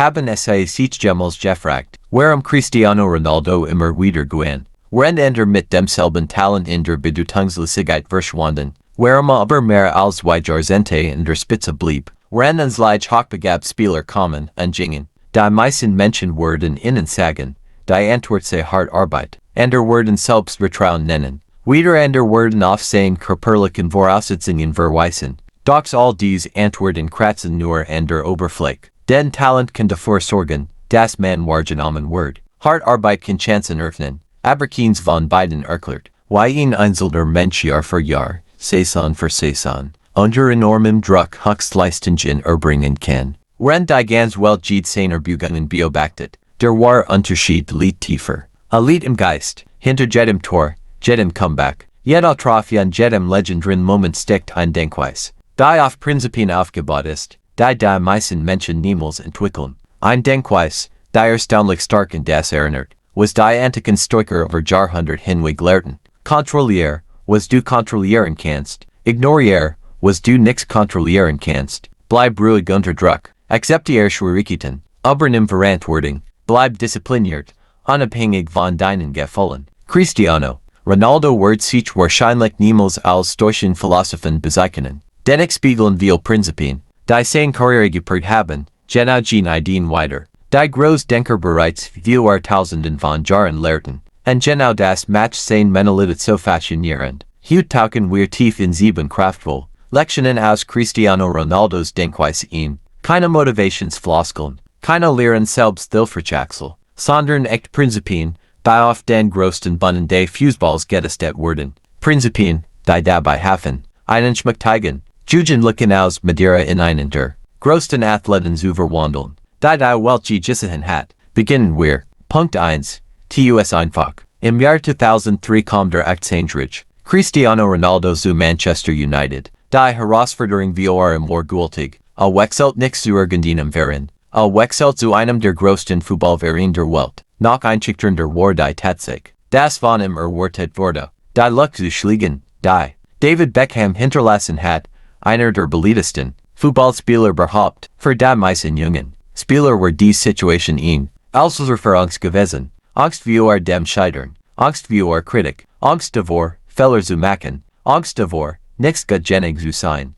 haben es sich jemals gefragt, warum Cristiano Ronaldo immer wieder gewann. Wenn mit demselben Talent in der Bedeutungslosigkeit verschwanden, warum aber mehr als 2 Jahrzehnte in der Spitze blieb, wenn leicht hochbegabte Spieler kommen und gingen. Die meisten Menschen würden ihnen sagen, die Antwort sei hart Arbeit, andere würden Selbstvertrauen nennen. Wieder andere würden auf seine körperlichen Voraussetzungen verweisen. Doch all diese Antworten kratzen nur an der Oberfläche. Denn Talent kann dafür sorgen, dass man wahrgenommen wird. Hart Arbeit kann Chancen öffnen, aber keins von beiden erklärt, wie ein einzelner Mensch Jahr für Jahr, Saison für Saison, unter enormem Druck Höchstleistungen erbringen kann. Wenn die ganz Welt seiner Bugungen beobachtet, der wahre Unterschied liegt tiefer. Liegt im Geist, hinter jedem Tor, jedem Comeback, jeder Trophy an jedem legendären Moment steckt ein Denkweise, die auf Prinzipien aufgebaut ist, die meisten Menschen niemals entwickeln. Ein Denkweise, die erstaunlich stark in das erinnert, was die antiken Stoiker über Jahrhundert hinweg lehrten. Kontrollier, was du kontrollieren kannst. Ignorier, was du nichts kontrollieren kannst. Bleib ruhig unter Druck. Akzeptiere Schwierigkeiten. Übernimm Verantwortung. Bleib diszipliniert. Unabhängig von deinen Gefühlen. Cristiano Ronaldo wird sich wahrscheinlich niemals als Stoischen Philosophen bezeichnen. Dennoch spiegeln viele Prinzipien, die seine Karriere geprägt haben, genau Ideen weiter. Die Großdenker bereits viele Jahrtausenden von Jahren lehrten, und genau das macht seine Mentalität so faszinierend. Heute tauchen wir tief in 7 kraftvoll Lektionen aus Cristiano Ronaldos Denkweise ein. Keine Motivationsfloskeln, keine leeren Selbsthilfeschachsel, sondern echte Prinzipien, die auf den größten Bühnen des Fußballs getestet wurden. Prinzipien, die dabei helfen, einen schmächtigen, jugendlichen aus Madeira in einen der größten Athleten zu verwandeln, die welche gesehen hat. Beginnen wir. Punkt 1. TUS einfach. Im Jahr 2003 kam der Aktienrich Cristiano Ronaldo zu Manchester United. Die Herausforderung war immer gültig. Wechselt nicht zu irgendeinem Verein. Wechselt zu einem der größten Fußballvereine der Welt. Nach einschüchternder war die Tatsache, dass von ihm erwartet wurde, die Luck zu schlagen, die David Beckham hinterlassen hat, einer der beliebtesten Fußballspieler überhaupt. Für die meisten jungen Spieler war die Situation ein Auslöser für Angst gewesen. Angst vor dem Scheitern, Angst vor Kritik, Angst davor, Fehler zu machen, Angst davor, nichts gutgängig zu sein.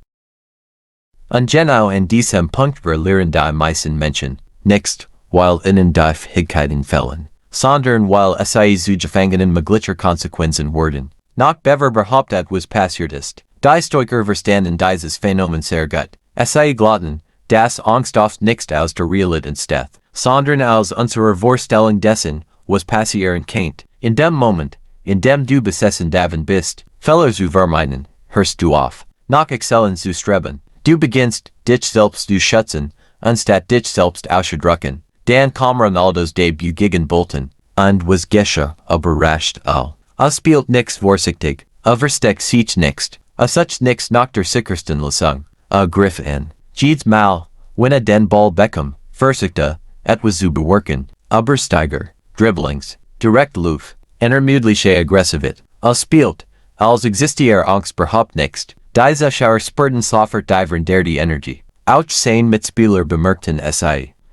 Und genau an diesem Punkt verlieren die meisten Menschen, nicht, weil ihnen die Fähigkeiten fehlen, sondern weil sie zu Gefangenen möglicher Konsequenzen wurden. Nach bever behauptet was passiert ist. Die Stoiker verstanden dieses Phänomen sehr gut. Sie glaubten, dass Angst oft nicht aus der Realität entsteht, sondern aus unserer Vorstellung dessen, was passieren könnte. In dem Moment, in dem du besessen davon bist, Fehler zu vermeiden, hörst du auf, nach Exzellenz zu streben. Du beginnst, dich selbst zu schützen, anstatt dich selbst auszudrücken. Dann kam Ronaldos Debüt gegen Bolton, und was geschah, überrascht all. Spielt nichts vorsichtig, versteckt sich nichts, sucht nichts nach der sichersten Lösung. Griff an. Jedes Mal, wenn den Ball bekam, versuchte, etwas zu bewerken, Übersteiger, Dribblings, Direktlauf, unermüdliche Aggressivität. Spielt, als existiere Angst überhaupt nicht. Diese Schauer spürten sofort die Energie. Auch seine Mitspieler bemerkten es.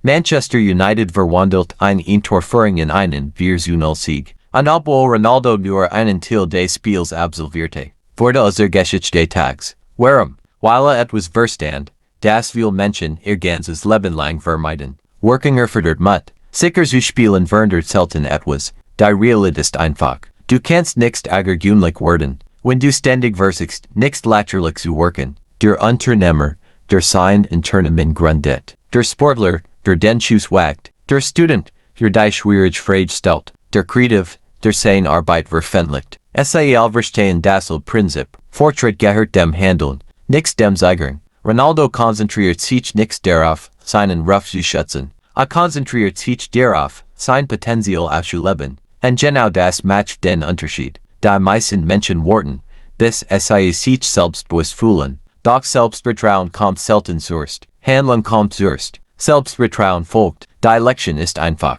Manchester United verwandelt ein Torführung in einen 4-0 Sieg. Und obwohl Ronaldo nur einen Teil des Spiels absolvierte, wurde Geschichte des Tags. Warum? Weil etwas verstand, das viele Menschen ihr ganzes Leben lang vermeiden. Working erfordert Mut. Sicher zu spielen verandert selten etwas. Die Realität ist einfach. Du kannst nicht außergewöhnlich werden, wenn du ständig versuchst, nicht laterlich zu worken. Der Unternehmer, der sein Unternehmen gründet. Der Sportler, der den Schuss wagt. Der Student, der die Schwierigkeit stellt. Der Kreativ, der seine Arbeit veröffentlicht. Verstehen das Prinzip. Fortschritt gehört dem Handeln, nichts dem Siegern. Ronaldo konzentriert sich nicht darauf, seinen Ruf zu schützen. Konzentriert sich darauf, sein Potenzial auszuleben. Und genau das macht den Unterschied. Die meisten Menschen warten, bis sie sich selbstbewusst fühlen. Doch Selbstvertrauen kommt selten zuerst. Handlung kommt zuerst. Selbstvertrauen folgt. Die Lektion ist einfach.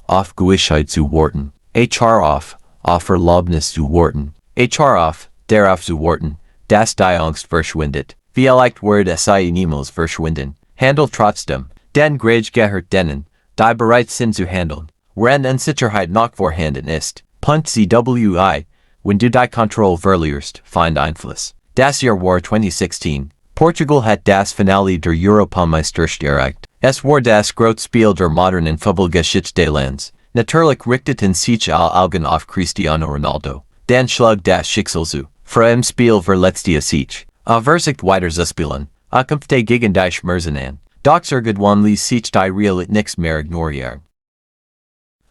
Auf Gewissheit zu warten. Auf Erlaubnis zu warten. Darauf zu warten, dass die Angst verschwindet. Vielleicht wird sie niemals verschwinden. Handel trotzdem. Den Grage gehört denen, die bereit sind zu handeln, wenn Unsicherheit noch vorhanden ist. Punkt ZWI, wenn du die Kontrolle verlierst, find Einfluss. Das Jahr war 2016. Portugal hat das Finale der Europameisterschaft erreicht. Es war das große Spiel der modernen Fußballgeschichte des Landes. Natürlich richteten sich alle Augen auf Cristiano Ronaldo. Dann schlug das Schicksal zu. Vor im Spiel verletzte sich. Versucht weiter zu spielen. Kämpfte gegen die Schmerzen an. Doch irgendwann ließ sich die Realität nichts mehr ignorieren.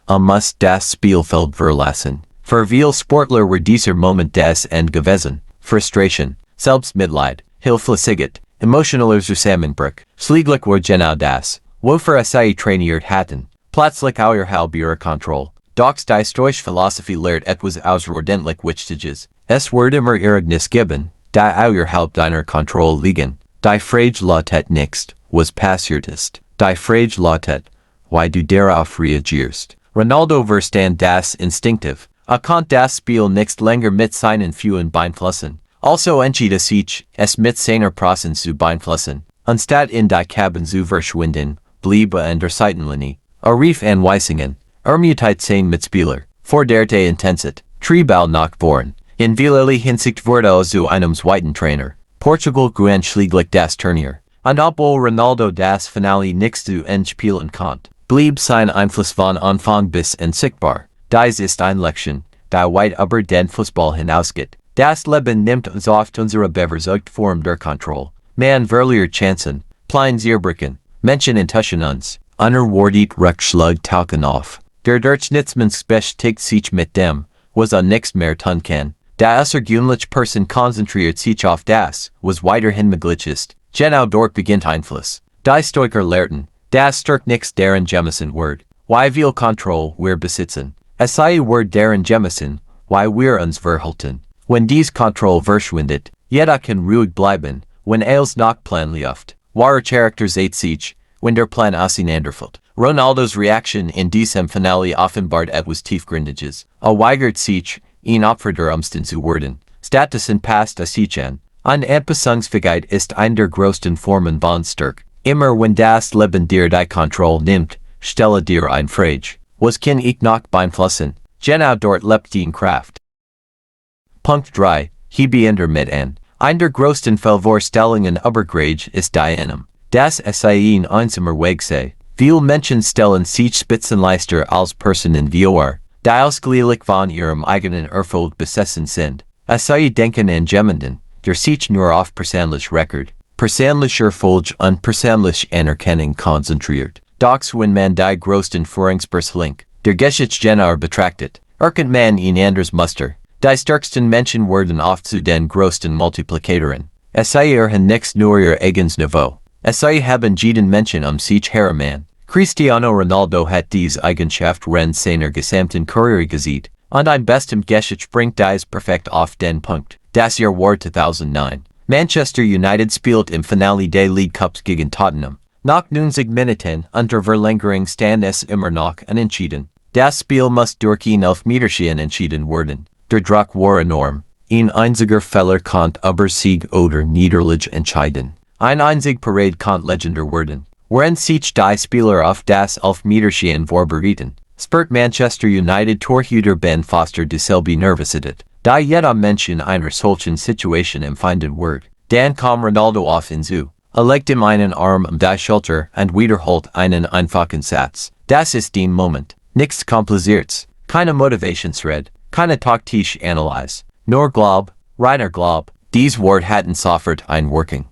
Muss das Spielfeld verlassen. Für viele Sportler war dieser Moment das Ende gewesen. Frustration, Selbstmitleid, Hilflosigkeit, emotionaler Zusammenbruch, schließlich war genau das, wofür sie trainiert hatten. Plötzlich außerhalb ihrer Kontrolle. Doch die Stoische Philosophie lehrt etwas außerordentlich Wichtiges. Es wird immer Ereignis geben, die außerhalb deiner Kontrolle liegen. Die Frage lautet nicht, was passiert ist. Die Frage lautet, wie du darauf reagierst. Ronaldo verstand das instinktiv. Konnte das Spiel nicht länger mit seinen Füßen beeinflussen. Also entschied sich, es mit seiner Prasen zu beeinflussen. Anstatt in die Cabin zu verschwinden, blieb an der Seitenlinie. Rief Anweisungen, mutet sein Mitspieler, forderte Intensität, trieb nach vorn. In vielerlei Hinsicht wurde zu einem zweiten Trainer. Portugal gewann schließlich das Turnier. Und obwohl Ronaldo das Finale nicht zu Ende spielen konnte, blieb sein Einfluss von Anfang bis unsichtbar. Dies ist eine Lektion, die weit über den Fußball hinausgeht. Das Leben nimmt uns oft unsere bevorzugte Form der Kontrolle. Man verliert Chancen, kleine Zerbrüchen, Menschen enttäuschen uns, unerwartet Rückschlag tauchen auf. Der Durchschnittsmensch beschäftigt sich mit dem, was nichts mehr tun kann. Der außergewöhnliche Person konzentriert sich auf das, was weiterhin möglich ist. Genau dort beginnt Einfluss. Die Stoiker lehrten, das stärkt nichts deren Jemison wird, wie viel Kontrolle wir besitzen. Es sei wird deren Jemison, wie wir uns verhalten. Wenn dies Kontrolle verschwindet, jeder kann ruhig bleiben, wenn alles nach Plan läuft. Wahre Charakter sieht sich, wenn der Plan auseinanderfällt. Ronaldos Reaktion in diesem Finale offenbart etwas Tiefgründiges. Weigert sich, ihn Opfer der Umstände zu werden. Stattdessen passt sich an. Eine Anpassungsfähigkeit ist eine der größten Formen von Stärke. Immer wenn das Leben dir die Kontrolle nimmt, stelle dir eine Frage. Was kann ich noch beeinflussen? Genau dort lebt die Kraft. Punkt 3. Hebe mit an. Eine der größten Vervorstellungen über Grage ist die einem. Das ist ein einsamer Weg sei. Viele Menschen stellen sich Spitzenleister als Personen vor, die ausgleich von ihrem eigenen Erfolg besessen sind. Sie denken an jemanden, der sich nur auf persönlich Rekord, persönlicher Erfolg und persönlich Anerkennung konzentriert. Doch wenn man die größten Führungspersonen der Geschichte betrachtet, erkennt man in anders Muster. Die stärksten Menschen werden oft zu den größten Multiplikatoren. Sie erhöhen nicht nur ihr eigenes Niveau. Sie haben jeden Menschen sich herum. Cristiano Ronaldo hat diese Eigenschaft während seiner gesamten Karriere gesehen, und ein bestem Geschichte bringt dies perfekt auf den Punkt. Das Jahr war 2009. Manchester United spielt im Finale des League Cups gegen Tottenham. Nach 90 Minuten unter Verlängerung stand es immer noch unentschieden. Das Spiel muss durch ein Elfmeterschießen entschieden werden. Der Druck war enorm. Ein einziger Fehler konnte über Sieg oder Niederlage entscheiden. Ein einzig Parade konnte legendär werden. Während sich die Spieler auf das Elfmeterschießen vorbereiten, spürt Manchester United Torhüter Ben Foster dieselbe Nervosität, die jeder Mensch in einer solchen Situation empfinden wird. Dann kam Ronaldo auf ihn zu, legt ihm einen Arm die Schulter und wiederholt einen einfachen Satz. Das ist der Moment. Nichts Kompliziertes, keine Motivationsrede, keine taktische Analyse, nur Glaub, reiner Glaub. Dies Wort hatten sofort Einwirkung.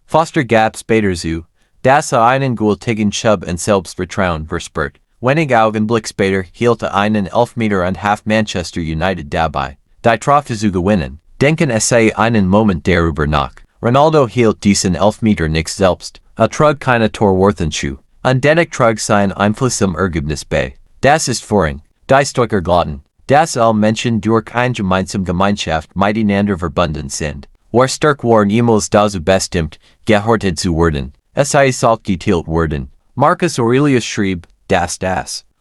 Foster gab später zu, dass einen gültigen Schub und Selbstvertrauen verspürt. Wenige Augenblick später hielt einen Elfmeter und half Manchester United dabei, die Trophy zu gewinnen. Denken Sie einen Moment darüber nach. Ronaldo hielt diesen Elfmeter nicht selbst, trug keine Torwartenschuh, und dennoch trug sein Einfluss im Ergebnis bei. Das ist Führung. Die Stoiker glaubten, dass alle Menschen durch eine Gemeinschaft miteinander verbunden sind. War stark war niemals dazu bestimmt, gehortet zu werden. Sie sollte geteilt werden. Marcus Aurelius schrieb, das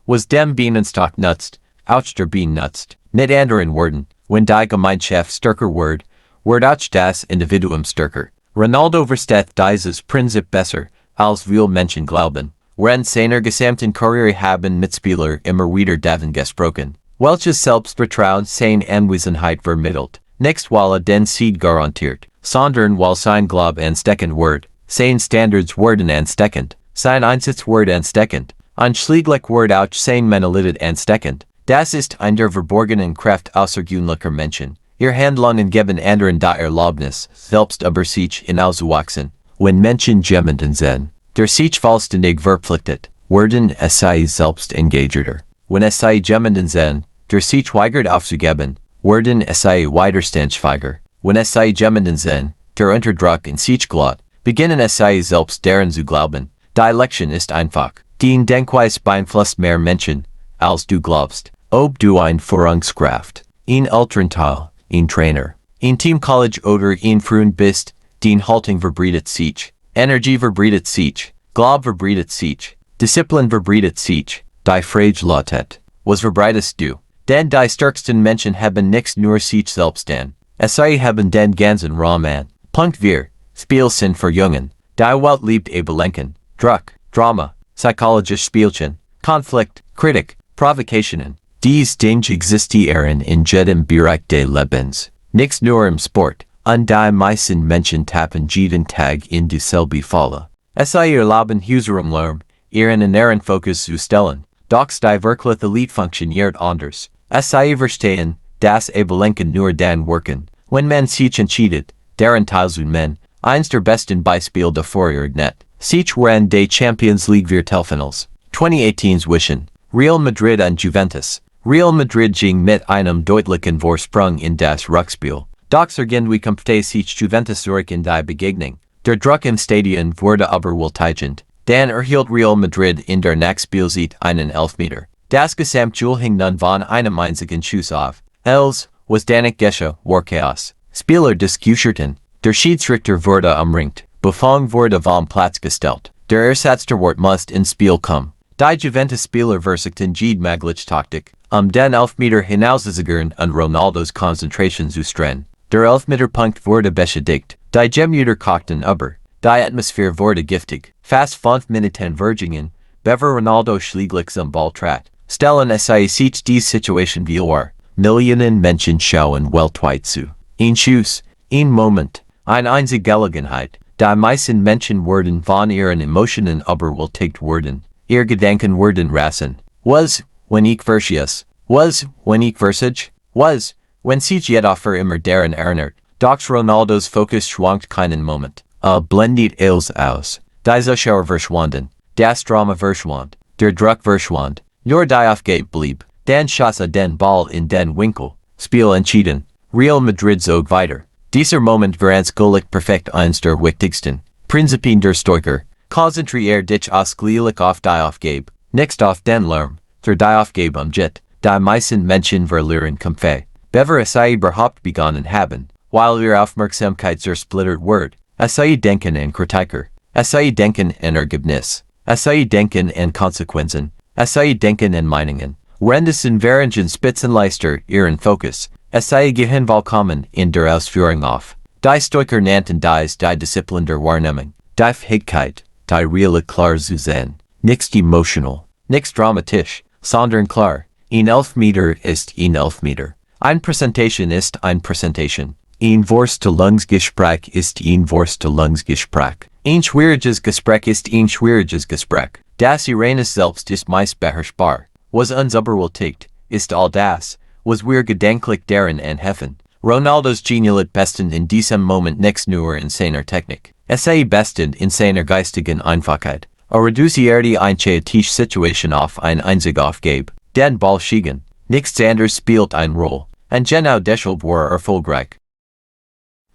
was dem Bienenstock nutzt, auch der Bienen nutzt. Mit anderen Worten, wenn die Gemeinschaft stärker wird auch das Individuum stärker. Ronaldo versteht dieses Prinzip besser, als Viele Menschen glauben, wenn seiner gesamten Karriere haben Mitspieler immer wieder davon gesprochen, welches Selbstvertrauen seine Anwesenheit vermittelt, nicht weil den Sieg garantiert, sondern weil sein Glaube ansteckend wird, seine Standards werden ansteckend, sein Einsatz wird ansteckend, ein schläglich wird auch seine Mentalität ansteckend. Das ist ein der verborgenen Kraft außergewöhnlicher Menschen. Ihr Handlungen geben anderen die Erlaubnis, selbst über sich hinauszuwachsen. Wenn Menschen jemanden sehen, der sich vollständig verpflichtet, werden sie selbst engagierter. Wenn sie jemanden sehen, der sich weigert aufzugeben, werden sie widerstandsfähiger. Wenn sie jemanden sehen, der unter Druck in sich glaubt, beginnen sie selbst daran zu glauben. Die Lektion ist einfach. Dein Denkweise beeinflusst mehr Menschen, als du glaubst. Ob du ein Führungskraft, ein Elternteil, ein Trainer, ein Teamcollege oder ein Freund bist, dein Haltung verbreitet sich, Energie verbreitet sich, Glaube verbreitet sich, Disziplin verbreitet sich, die Frage lautet, was verbreitest du? Denn die stärksten Menschen haben nichts nur sich selbst an. Sie haben den ganzen Rahmen. Punkt 4. Spielsinn für Jungen. Die Welt liebt Ebelenken, Druck, Drama, psychologische Spielchen, Konflikt, Kritik, Provokationen. Dies Dinge existieren in jedem Bereich des Lebens. Nichts nur im Sport. Und die meisten Menschen tappen jeden Tag in dieselbe Falle. Sie erlauben unserem Lärm, ihren inneren Fokus zu stellen. Doch die wirkliche Elite funktioniert anders. Sie verstehen, dass Ebelenken nur dann wirken, wenn man sich entscheidet, deren Teil zu men. Eins der besten Beispiele dafür ist net. Sich während des Champions League Viertelfinals 2018 zwischen Real Madrid und Juventus. Real Madrid ging mit einem deutlichen Vorsprung in das Rückspiel. Doch irgendwie kompte sich Juventus zurück in die Begegnung. Der Druck im Stadion wurde überwältigend. Dann erhielt Real Madrid in der Nachspielzeit einen Elfmeter. Das Gesamtspiel hing nun von einem einzigen Schuss auf. Els, was danach geschah, war Chaos. Spieler diskutierten. Der Schiedsrichter wurde umringt. Buffon wurde vom Platz gestellt. Der Ersatztorwart musste ins Spiel kommen. Die Juventus-Spieler versuchten jede mögliche Taktik, den Elfmeter hinauszuzögern und Ronaldos Konzentration zu strennen. Der Elfmeterpunkt wurde beschädigt. Die Gemüter kochten über. Die Atmosphäre wurde giftig. Fast 5 Minuten vergingen, bevor Ronaldo schläglich zum Ball trat. Stellen sie sich die Situation vor. Millionen Menschen schauen weltweit zu. Ein Schuss, ein Moment, eine einzige Gelegenheit. Die meisten Menschen werden von ihren Emotionen überwältigt werden. Ihr Gedanken werden rasen. Was, wenn ich verschieß? Was, wenn ich versage? Was, wenn sich jedoch immer daran erinnert? Doch Ronaldos Fokus schwankt keinen Moment. Blendet alles aus. Die Zuschauer verschwanden. Das Drama verschwand. Der Druck verschwand. Nur die Aufgabe blieb. Dann schoss den Ball in den Winkel. Spiel entschieden. Real Madrid zog weiter. Dieser Moment war anschaulich perfekt eins der wichtigsten Prinzipien der Stoiker. Konzentrier dich ausschließlich auf die Aufgabe, nicht auf den Lärm. Der die Aufgabe umgeht. Die meisten Menschen verlieren Kampfe, bevor sie überhaupt begonnen haben, weil ihre Aufmerksamkeit zersplittert wird. Sie denken an Kritiker. Sie denken an Ergebnis. Sie denken an Konsequenzen. Sie denken an Meinungen. Währenddessen währenden Spitzenleister ihren Fokus. Sie gehen vollkommen in der Ausführung auf. Die Stoiker nannten dies die Disziplin der Wahrnehmung. Die Fähigkeit, die Reale klar zu sehen. Nicht emotional, nicht dramatisch, sondern klar. Ein Elfmeter ist ein Elfmeter. Eine Präsentation ist eine Präsentation. Ein Vorstellungsgespräch ist ein Vorstellungsgespräch. Ein schwieriges Gespräch ist ein schwieriges Gespräch. Das Iranes selbst ist meist beherrschbar. Was uns überwältigt, ist all das, was wir gedanklich daran anheffen. Ronaldos genialet besten in diesem Moment nichts nur in seiner Technik. Besten in seiner geistigen Einfachheit. Reduzierte eine chaotische Situation auf eine einzige Aufgabe. Den Ball schicken. Nichts anderes spielt eine Rolle. Und genau deshalb war erfolgreich.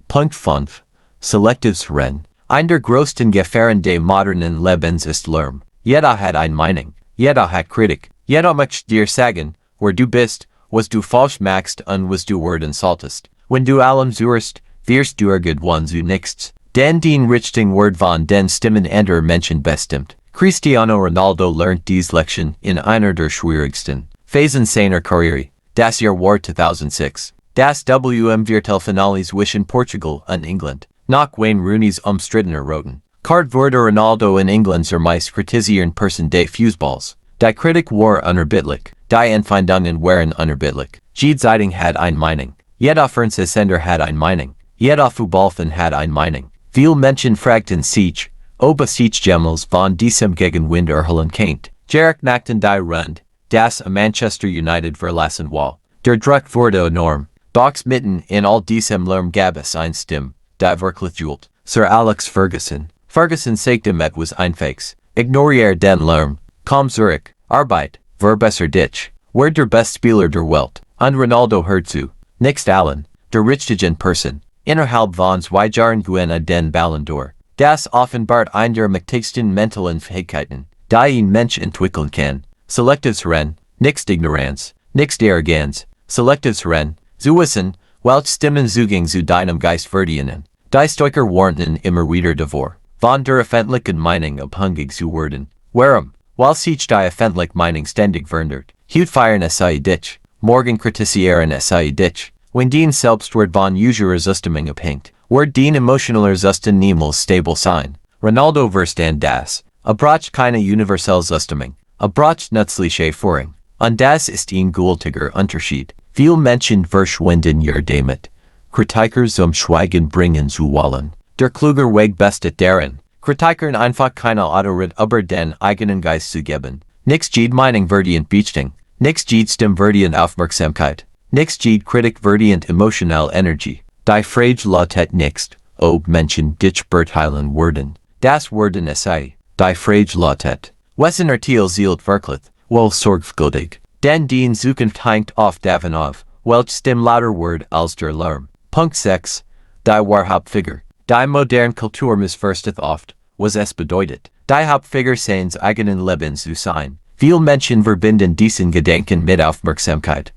Punkt 5. Selektives Rennen. Ein der größten Gefahren des modernen Lebens ist Lärm. Jeder hat eine Meinung. Jeder hat Kritik. Jeder möchte dir sagen, wer du bist, was du falsch machst und was du werden solltest. Wenn du allem zuhörst, wirst du irgendwann zu nichts. Denn den Richtung wird von den Stimmen anderer Menschen bestimmt. Cristiano Ronaldo lernt diese Lektion in einer der schwierigsten Phasen seiner Karriere. Das Jahr war 2006. Das WM Viertelfinale zwischen Portugal und England. Nach Wayne Rooney's umstrittener Roten. Card wurde Ronaldo in England zur meist kritisieren Person des Fußballs. Die Kritik war unerbittlich, die Empfindungen waren unerbittlich. Jede Zeitung had ein Meinung. Jeder Fernsehsender had ein Meinung. Jeder Fußballfan had ein Meinung. Viele Menschen fragten sich, ob es sich jemals von diesem Gegenwind erholen könnte. Jarek nackten die Rund, das a Manchester United verlassen war. Der Druck wurde enorm. Box mitten in all diesem Lärm gab es eine Stimme, die wirklich jubelt. Sir Alex Ferguson. Ferguson sagte mit was einfachs. Ignoriere den Lärm. Komm zurück. Arbeit. Verbesser dich. Wer der best Spieler der Welt. Und Ronaldo hört zu. Nicht allen. Der richtigen Person. Innerhalb von 2 Jahren gewinne den Ballon d'Or. Das offenbart eine der mächtigsten mentalen Fähigkeiten, die ein Mensch entwickeln kann. Selektives Rennen. Nicht Ignoranz. Nicht Arroganz. Selektives Rennen. Zu wissen, welche Stimmen Zugang zu deinem Geist verdienen. Die Stoiker warnten immer wieder davor, von der öffentlichen Meinung abhängig zu werden. Warum? Weil sich die öffentliche Meinung ständig verändert. Heute feiern es dich. Morgen kritisieren es dich. Wenn den Selbstwert von unsere Zustimmung abhängt, wird den emotionaler Zustand niemals stabil sein. Ronaldo verstand das. Braucht keine universelle Zustimmung. Braucht nützliche Führung. Und das ist ein gültiger Unterschied. Viele Menschen verschwenden damit. Kritiker zum Schweigen bringen zu wollen. Der kluger Weg besteht darin, Kritikern einfach keine Autorität über den eigenen Geist zu geben. Nicht jede Meinung verdient Beachtung. Nicht jede Stimme verdient Aufmerksamkeit. Nicht jede Kritik verdient emotionale Energie. Die Frage lautet nicht, ob Menschen dich beurteilen werden. Das werden es sei. Die Frage lautet, wessen Urteil zielt wirklich, wohl sorgfältig. Denn den Zukunft hängt oft davon auf, welche Stimme lauter wird als der Lärm. Punkt 6. Die Hauptfigur. Die moderne Kultur missversteht oft, was es bedeutet, die Hauptfigur seines eigenen Lebens zu sein. Viele Menschen verbinden diesen Gedanken mit Aufmerksamkeit,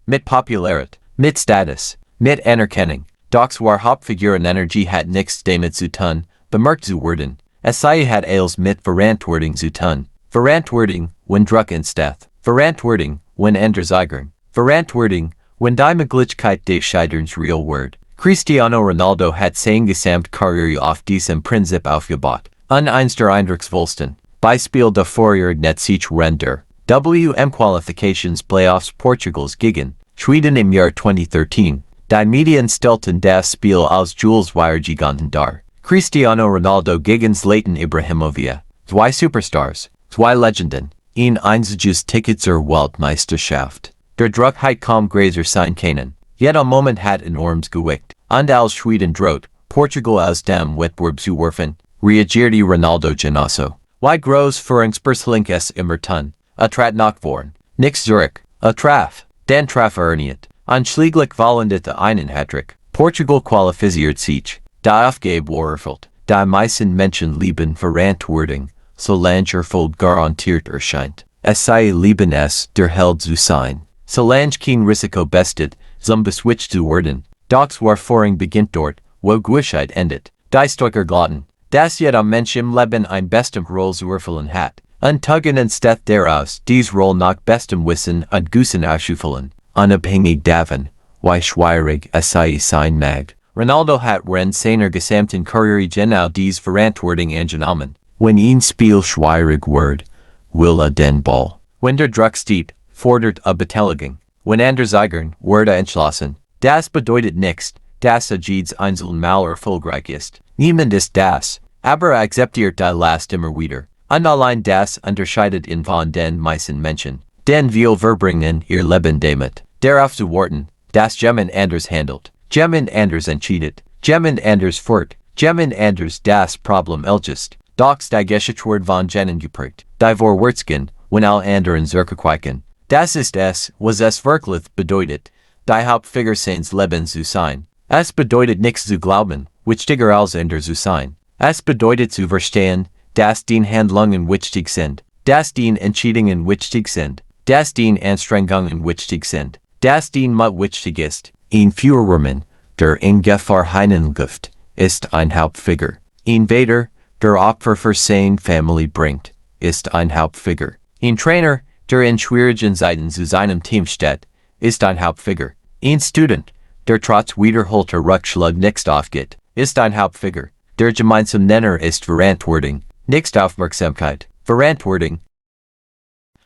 mit Popularität, mit Status, mit Anerkennung. Doch wahre Hauptfiguren Energie hat nichts damit zu tun, bemerkt zu werden. Es sei hat alles mit Verantwortung zu tun. Verantwortung, wenn Druck entsteht. Verantwortung, wenn andere Zeigern. Verantwortung, wenn die Möglichkeit des Scheiterns real wird. Cristiano Ronaldo hat seine gesamte Karriere auf diesem Prinzip aufgebaut. Eins der eindrucksvollsten Beispiel dafür net sich render. WM-Qualifications Playoffs Portugals gegen Schweden im Jahr 2013. Die Medien stellten das Spiel als Jules Giganten dar. Cristiano Ronaldo gegen Zlatan Ibrahimovic. 2 Superstars. 2 Legenden. Ein einziges Ticket zur Weltmeisterschaft. Der Druck hat kaum größer sein können. Jeder Moment hat enormes Gewicht. Und als Schweden droht, Portugal aus dem Wettbewerb zu werfen, reagierte Ronaldo genauso. Wie groß Führungspersönlich es immer tun. Trat nach vorn. Nix zurück. Traf. Den Traf erniet. Anschläglich vollendet einen Hattrick. Portugal qualifiziert sich. Die Aufgabe war erfüllt. Die meisten Menschen lieben Verantwortung, solange Erfolg garantiert erscheint. Es sei lieben es, der Held zu sein. Solange kein Risiko besteht, zum beswitcht zu werden. Doch Führung beginnt dort, wo Gewissheit endet. Die Stoiker glaubten, dass jeder Mensch im Leben ein bestimmte Rolle zu erfüllen hat. Und tuggen entsteht daraus, diese Rolle nach bestem Wissen und Gussen auszufüllen. Unabhängig davon, wie schwierig es sein mag. Ronaldo hat während seiner gesamten Karriere genau diese Verantwortung angenommen. Wenn ein Spiel schwierig wird, will den Ball. Wenn der Druck steht, fordert Beteiligung. Wenn andere Zeigern, wird entschlossen. Das bedeutet nicht, dass jedes einzelne Mal erfolgreich ist. Niemand ist das, aber akzeptiert die Last immer wieder. Und allein das unterscheidet ihn von den meisten Menschen. Denn wir verbringen ihr Leben damit, darauf zu warten, dass jemand anders handelt. Jemand anders entscheidet. Jemand anders führt. Jemand anders das Problem löst. Doch die Geschichte wird von jenen geprägt, die vorwärtsgehen, wenn alle anderen zurückweichen. Das ist es, was es wirklich bedeutet, die Hauptfigur seines Lebens zu sein. Es bedeutet nichts zu glauben, wichtiger als andere zu sein. Es bedeutet zu verstehen, dass den Handlungen wichtig sind, dass den Entscheidungen wichtig sind, dass den Anstrengungen wichtig sind, dass den Mut wichtig ist. Ein Führermann, der in Gefahr hineinläuft, ist ein Hauptfigur. Ein Vater, der Opfer für seine Familie bringt, ist ein Hauptfigur. Ein Trainer, der in schwierigen Zeiten zu seinem Team steht, ist ein Hauptfigur. Ein Student, der trotz wiederholter Rückschläge nicht aufgeht, ist ein Hauptfigur. der gemeinsame Nenner ist Verantwortung, nicht Aufmerksamkeit. Verantwortung.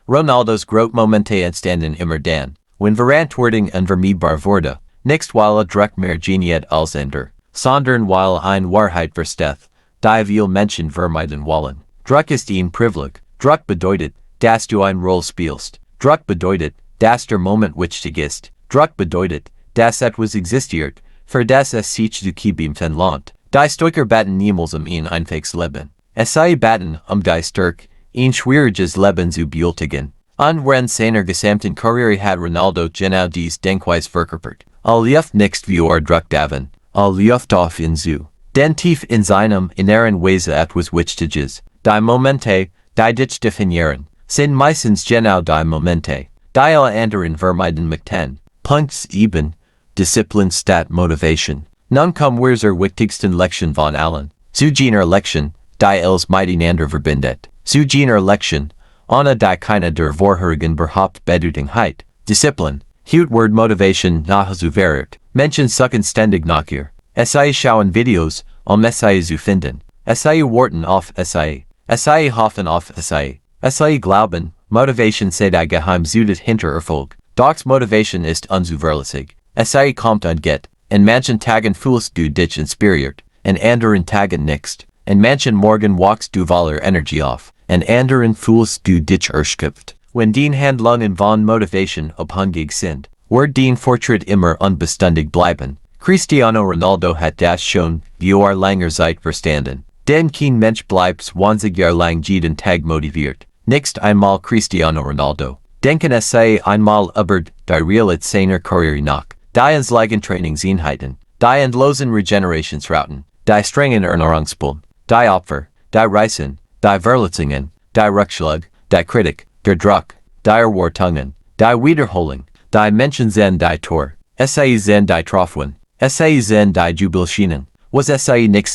Ronaldos groot momente entstanden immer dann, wenn Verantwortung unvermeidbar wurde, nicht weil Druck mehr geniet als Ender, sondern weil eine Wahrheit versteht, die viele Menschen vermeiden wollen. Druck ist ein Privileg. Druck bedeutet, dass du eine Rolle spielst. Druck bedeutet, dass der Moment wichtig ist. Druck bedeutet, dass etwas existiert, für das es sich zu geben verlangt. Die Stoiker baten niemals ein einfaches Leben. Es sei baten die Stärke, ein schwieriges Leben zu bewältigen. Während seiner gesamten Karriere hat Ronaldo genau dies Denkweise verkörpert. Lief nicht für Druck davon, lief auf ihn zu. Denn tief in seinem inneren Wesen etwas Wichtiges. Die Momente, die dich definieren, sind meistens genau die Momente, die alle anderen vermeiden möchten. Punkt 7. Disziplin statt Motivation. Nun kommen wir zur wichtigsten Lektion von allen. Zu jener Lektion, die els miteinander verbindet. Zu jener Lektion, ohne die keine der vorherigen Behauptung Bedeutung hat. Disziplin, hut word Motivation nachzuverert. Menschen suchen ständig nach ihr. Sie schauen Videos, sie zu finden. Sie warten auf sie. Sie hoffen auf sie. Sie glauben, Motivation sei die Geheimzutat hinter Erfolg. Doch Motivation ist unzuverlässig. Sie kommt und geht. In manchen Tagen fühlst du dich inspiriert, in anderen Tagen nicht. In manchen Morgen wachst du voller Energie auf, in anderen fühlst du dich erschöpft. Wenn die Handlungen von Motivation abhängig sind, wird dein Fortschritt immer unbeständig bleiben. Cristiano Ronaldo hat das schon vor langer Zeit verstanden. Denn kein Mensch bleibt 20 Jahre lang jeden Tag motiviert. Nicht einmal Cristiano Ronaldo. Denken sei einmal über die Realität seiner Karriere nach. Die entslagen Trainingseinheiten, die endlosen Regenerationsrouten, die strengen Ernährungsplan, die Opfer, die Reisen, die Verletzungen, die Rückschlag, die Kritik, der Druck, die Erwartungen, die Wiederholung, die Menschen sind die Tor, sie sind die Trophäen, sie sind die Jubilschienen, was sie nicht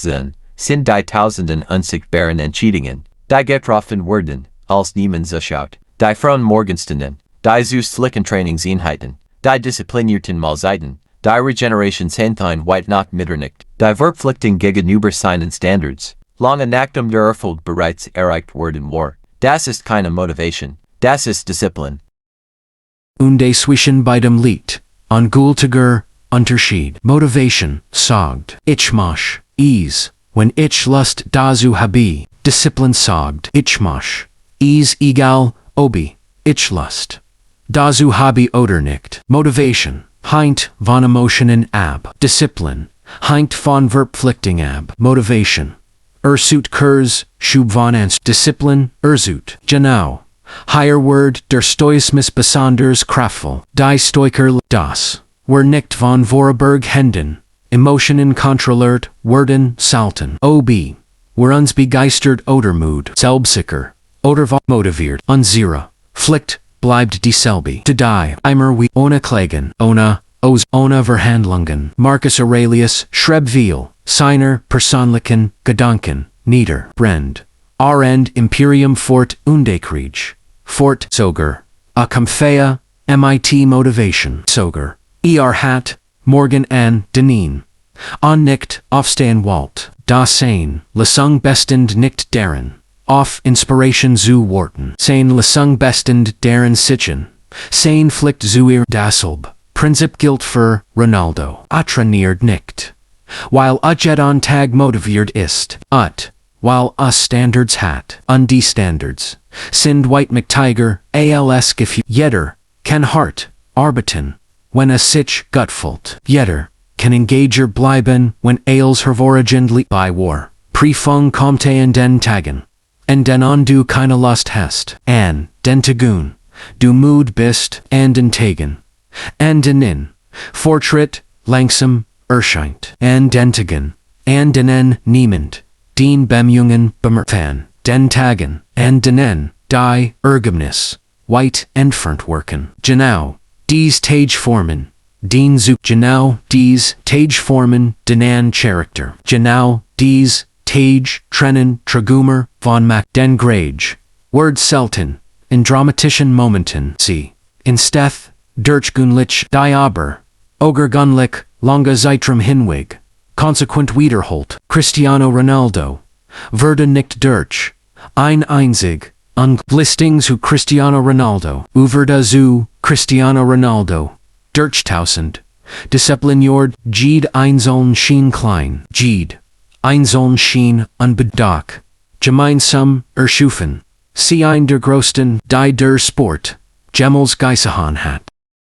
sind die tausenden unsichtbaren Entscheidungen, die getroffen werden, als niemand zuschaut, die frohen Morgenstunden, die süßlichen Trainingseinheiten, die disziplinierten Mahlzeiten, die Regenerationseinheiten weit nach Mitternacht, die Verpflichtung gegenüber seinen Standards, lange nachdem der Erfolg bereits erreicht worden war. Das ist keine Motivation, das ist Disziplin. Zwischen beidem liegt, ungültiger Unterschied. Motivation, sagt, ich mach, wenn ich Lust dazu habe. Disziplin sagt, ich mach, egal, ob ich Lust dazu habe oder nicht. Motivation, hängt von Emotionen ab. Disziplin, hängt von Verpflichtung ab. Motivation, Kurs, schub von ans. Disziplin, genau. Higher word der Stoismus besonders kraftvoll. Die Stoiker, das, nicht von Vorberg Händen, Emotionen kontrolliert, werden selten. Ob, uns begeistert oder Mut, selbstsicher, oder motiviert, unsere Pflicht bleibt dieselbe. Die, immer wie, ohne Klagen, ohne Verhandlungen. Marcus Aurelius schrieb viel, seiner persönlichen Gedanken, niederbrennt. Imperium fort Krieg. Fort sogar. A Kampfea, mit Motivation sogar. Hat, morgen an Denin. Nicht aufstehen wollt. Das sein, Lesung bestend nicht deren. Auf Inspiration zu warten. Sein Lesung bestend deren sitzen. Sein Pflicht zu ihr dasselbe. Prinzip gilt für Ronaldo. Trainiert nicht. Weil jet on Tag motiviert ist. While Standards hat, die Standards, sind White McTiger, als Gefühl. Jeder kann hart arbeiten, wenn sich gut fühlt. Jeder kann engager bleiben, wenn hervorragend bei war. Prüfung kommt in den Tagen. Den du keine Lust hast. Den Tagun, du müde bist, den Tagen. Den Fortschritt langsam erscheint. Den Tagen, denen niemand den Bemühungen bemerkt. Den Tagen, denen die Ergebnis weit entfernt wirken. Genau, dies Tageformen, den Zug. Genau, dies Tageformen, den Charakter. Genau, dies Tage trennen Tragumer von Mac. Den Grage, Word selten, in dramatischen Momenten, sie, in Steth, Durchgunlich, die aber, Ogergunlich, lange Zeitrum hinweg, Consequent Wiederholt, Cristiano Ronaldo, Werden nicht durch, ein einzig, Listings zu Cristiano Ronaldo, Uverda zu Cristiano Ronaldo, Durchtausend, Disziplin jord, Jed einzeln schien klein, Jed, einzeln schien unbedacht, gemeinsam erschufen, sie ein der größten, die der Sport, Gemmels Geisahan hat.